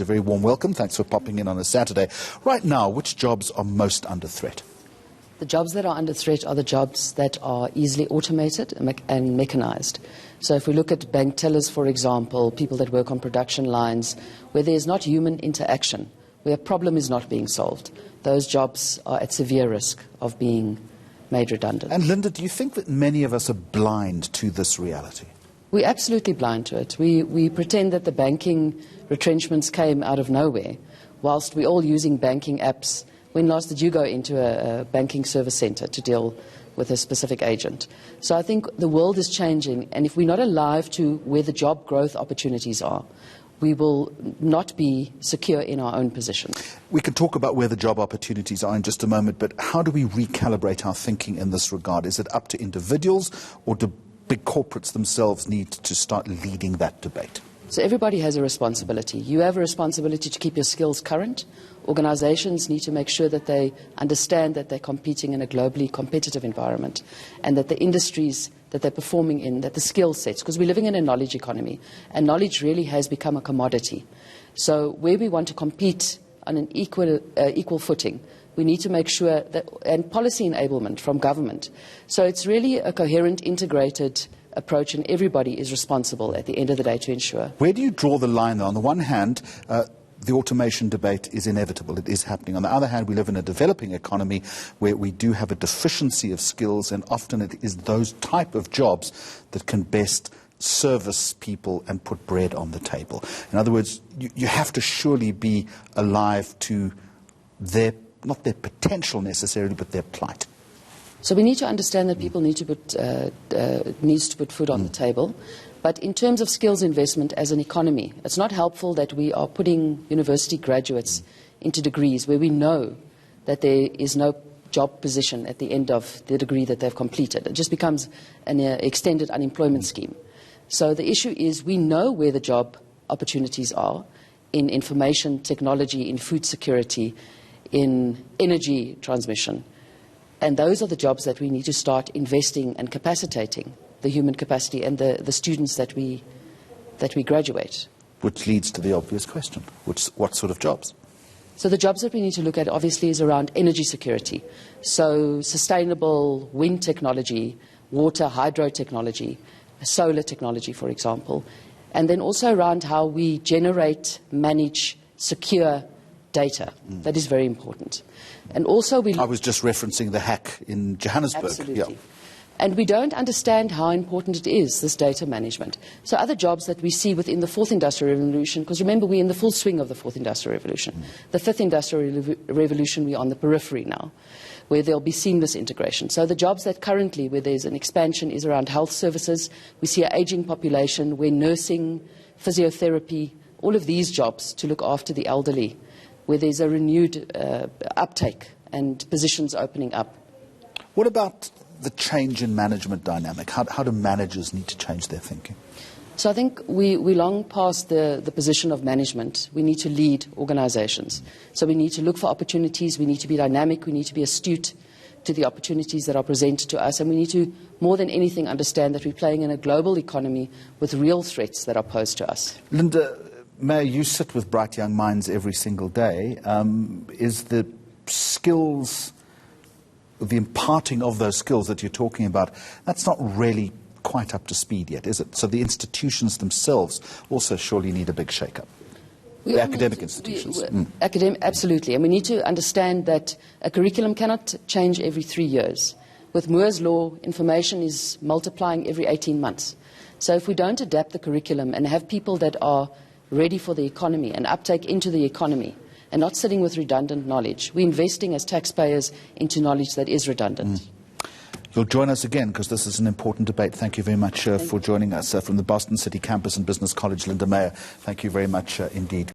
A very warm welcome. Thanks for popping in on a Saturday. Right now, which jobs are most under threat? The jobs that are under threat are the jobs that are easily automated and mechanized. So if we look at bank tellers, for example, people that work on production lines, where there is not human interaction, where a problem is not being solved, those jobs are at severe risk of being made redundant. And Linda, do you think that many of us are blind to this reality? We're absolutely blind to it. We pretend that the banking retrenchments came out of nowhere, whilst we're all using banking apps. When last did you go into a banking service centre to deal with a specific agent? So I think the world is changing, and if we're not alive to where the job growth opportunities are, we will not be secure in our own position. We can talk about where the job opportunities are in just a moment, but how do we recalibrate our thinking in this regard? Is it up to individuals, or do big corporates themselves need to start leading that debate? So everybody has a responsibility. You have a responsibility to keep your skills current. Organizations need to make sure that they understand that they're competing in a globally competitive environment, and that the industries that they're performing in, that the skill sets, because we're living in a knowledge economy, and knowledge really has become a commodity. So where we want to compete on an equal footing, we need to make sure that, and policy enablement from government. So it's really a coherent, integrated approach, and everybody is responsible at the end of the day to ensure. Where do you draw the line? On the one hand, the automation debate is inevitable. It is happening. On the other hand, we live in a developing economy where we do have a deficiency of skills, and often it is those type of jobs that can best service people and put bread on the table. In other words, you have to surely be alive to their, not their potential necessarily, but their plight. So we need to understand that people need to put food on the table. But in terms of skills investment as an economy, it's not helpful that we are putting university graduates into degrees where we know that there is no job position at the end of the degree that they've completed. It just becomes an extended unemployment scheme. So the issue is we know where the job opportunities are in information technology, in food security, in energy transmission. And those are the jobs that we need to start investing and capacitating the human capacity and the students that we graduate. Which leads to the obvious question, what sort of jobs? So the jobs that we need to look at obviously is around energy security. So sustainable wind technology, water, hydro technology, solar technology, for example. And then also around how we generate, manage, secure data. That is very important. And also I was just referencing the hack in Johannesburg. Absolutely. Yeah. And we don't understand how important it is, this data management. So other jobs that we see within the fourth industrial revolution, because remember, we're in the full swing of the fourth industrial revolution. The fifth industrial revolution, we're on the periphery now, where there'll be seamless integration. So the jobs that currently, where there's an expansion, is around health services. We see an aging population where nursing, physiotherapy, all of these jobs to look after the elderly, where there's a renewed uptake and positions opening up. What about the change in management dynamic? How do managers need to change their thinking? So I think we long past the position of management. We need to lead organizations. So we need to look for opportunities. We need to be dynamic. We need to be astute to the opportunities that are presented to us. And we need to, more than anything, understand that we're playing in a global economy with real threats that are posed to us. Linda, Mayor, you sit with bright young minds every single day. Is the skills, the imparting of those skills that you're talking about, that's not really quite up to speed yet, is it? So the institutions themselves also surely need a big shake-up. The academic institutions. Absolutely. And we need to understand that a curriculum cannot change every 3 years. With Moore's law, information is multiplying every 18 months. So if we don't adapt the curriculum and have people that are ready for the economy and uptake into the economy, and not sitting with redundant knowledge, we're investing as taxpayers into knowledge that is redundant. You'll join us again because this is an important debate. Thank you very much for joining us from the Boston City Campus and Business College. Linda Meyer, thank you very much indeed.